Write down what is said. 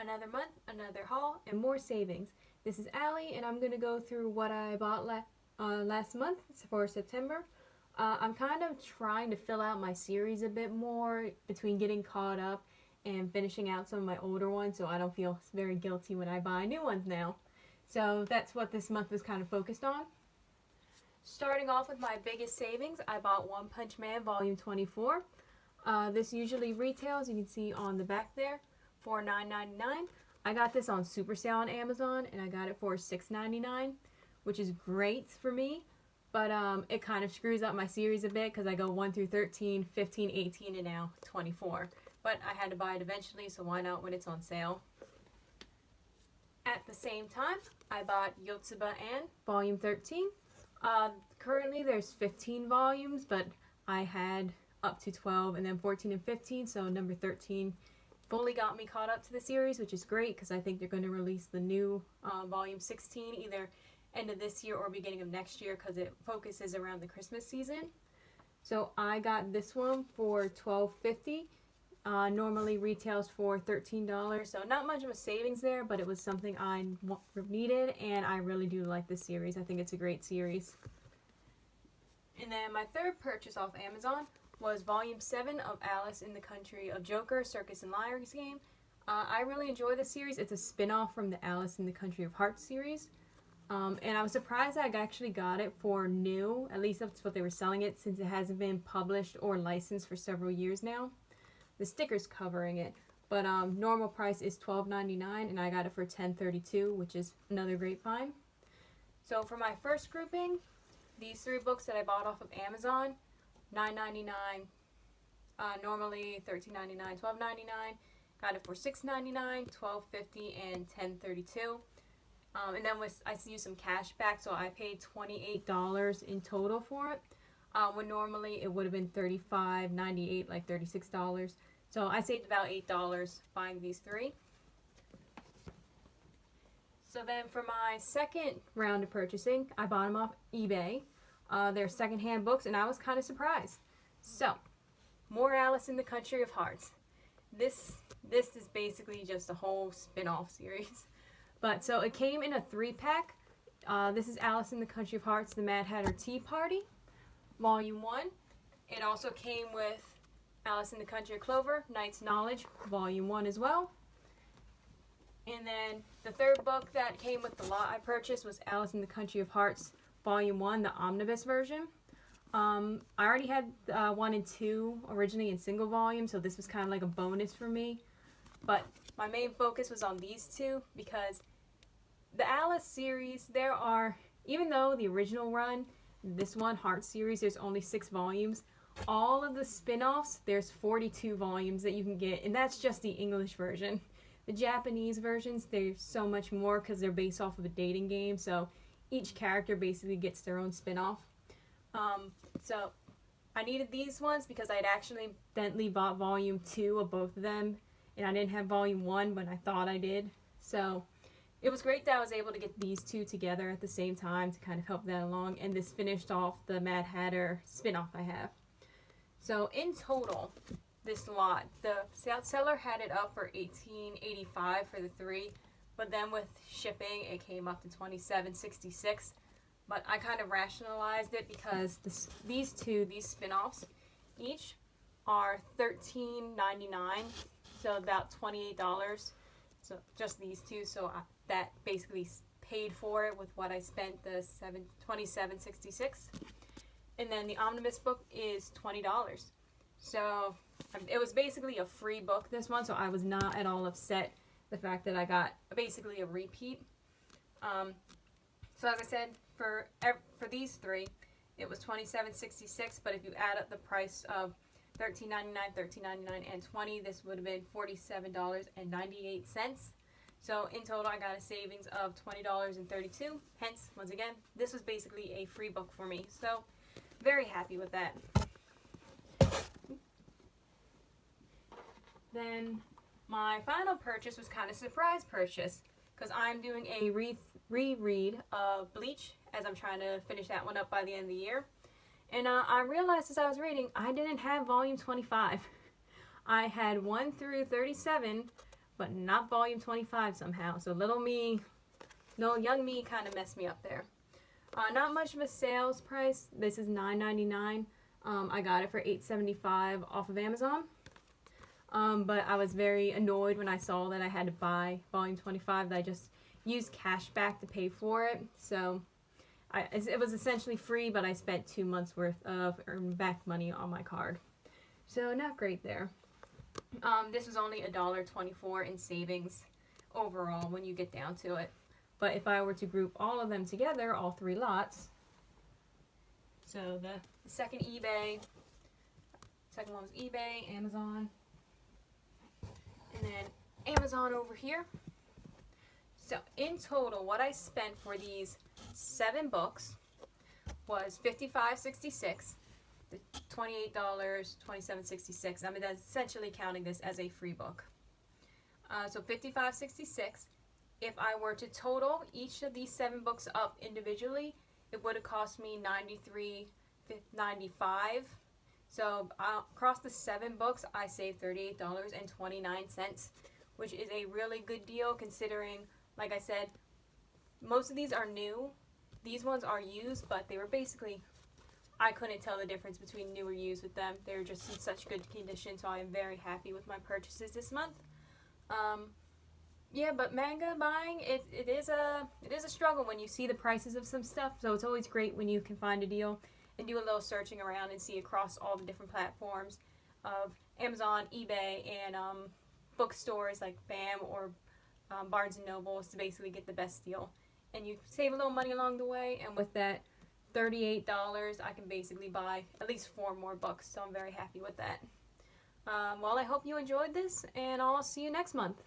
Another month, another haul, and more savings. This is Allie, and I'm going to go through what I bought last month for September. I'm kind of trying to fill out my series a bit more between getting caught up and finishing out some of my older ones so I don't feel very guilty when I buy new ones now. So that's what this month was kind of focused on. Starting off with my biggest savings, I bought One Punch Man Volume 24. This usually retails, you can see on the back there, for $9.99. I got this on super sale on Amazon and I got it for $6.99, which is great for me, but it kind of screws up my series a bit because I go 1 through 13, 15, 18, and now 24. But I had to buy it eventually, so why not when it's on sale? At the same time, I bought Yotsuba Ann Volume 13. Currently there's 15 volumes, but I had up to 12 and then 14 and 15, so number 13 fully got me caught up to the series, which is great because I think they're going to release the new volume 16 either end of this year or beginning of next year because it focuses around the Christmas season. So I got this one for $12.50. Normally retails for $13, so not much of a savings there, but it was something I needed, and I really do like this series. I think it's a great series. And then my third purchase off Amazon was Volume 7 of Alice in the Country of Joker, Circus and Liars game. I really enjoy this series. It's a spin-off from the Alice in the Country of Hearts series. And I was surprised I actually got it for new, at least that's what they were selling it, since it hasn't been published or licensed for several years now. The sticker's covering it, but normal price is $12.99 and I got it for $10.32, which is another great find. So for my first grouping, these three books that I bought off of Amazon, $9.99, normally $13.99, $12.99, got it for $6.99, $12.50, and $10.32. And then I used some cash back, so I paid $28 in total for it, when normally it would have been $35.98, like $36. So I saved about $8 buying these three. So then for my second round of purchasing, I bought them off eBay. They're secondhand books, and I was kind of surprised. So, more Alice in the Country of Hearts. This is basically just a whole spin-off series. But so it came in a 3-pack. This is Alice in the Country of Hearts, The Mad Hatter Tea Party, Volume 1. It also came with Alice in the Country of Clover, Knight's Knowledge, Volume 1 as well. And then the third book that came with the lot I purchased was Alice in the Country of Hearts, Volume 1, the omnibus version. I already had 1 and 2 originally in single volume, so this was kind of like a bonus for me. But my main focus was on these two because the Alice series, there are, even though the original run, this one, Heart series, there's only 6 volumes, all of the spin-offs, there's 42 volumes that you can get, and that's just the English version. The Japanese versions, there's so much more because they're based off of a dating game, so each character basically gets their own spin-off. So I needed these ones because I'd accidentally bought Volume 2 of both of them, and I didn't have Volume 1, but I thought I did. So it was great that I was able to get these two together at the same time to kind of help that along, and this finished off the Mad Hatter spin-off I have. So in total, this lot, the seller had it up for $18.85 for the 3, but then with shipping it came up to $27.66. But I kind of rationalized it because these spin-offs each are $13.99, so about $28. So just these two, so that basically paid for it with what I spent, the $27.66. And then the omnibus book is $20. So it was basically a free book this one, so I was not at all upset the fact that I got basically a repeat. So as I said, for these three, it was $27.66, but if you add up the price of $13.99, $13.99, and $20, this would have been $47.98. So in total, I got a savings of $20.32. Hence, once again, this was basically a free book for me. So very happy with that. Then my final purchase was kind of a surprise purchase because I'm doing a reread of Bleach as I'm trying to finish that one up by the end of the year. And I realized as I was reading, I didn't have volume 25. I had 1 through 37, but not volume 25 somehow. So little me, no, young me kind of messed me up there. Not much of a sales price. This is $9.99. I got it for $8.75 off of Amazon. But I was very annoyed when I saw that I had to buy volume 25, that I just used cash back to pay for it. So it was essentially free, but I spent 2 months worth of earned back money on my card. So not great there. This was only $1.24 in savings overall when you get down to it. But if I were to group all of them together, all 3 lots, so the second one was eBay, Amazon, and then Amazon over here. So in total, what I spent for these 7 books was $55.66. The $28, $27.66. I mean, that's essentially counting this as a free book. So $55.66. If I were to total each of these 7 books up individually, it would have cost me $93.95. So across the 7 books, I saved $38.29, which is a really good deal considering, like I said, most of these are new. These ones are used, but they were basically, I couldn't tell the difference between new or used with them. They're just in such good condition, so I am very happy with my purchases this month. Yeah, but manga buying, it is a struggle when you see the prices of some stuff, so it's always great when you can find a deal and do a little searching around and see across all the different platforms of Amazon, eBay, and bookstores like BAM or Barnes & Nobles to basically get the best deal. And you save a little money along the way, and with that $38, I can basically buy at least 4 more books, so I'm very happy with that. Well, I hope you enjoyed this, and I'll see you next month.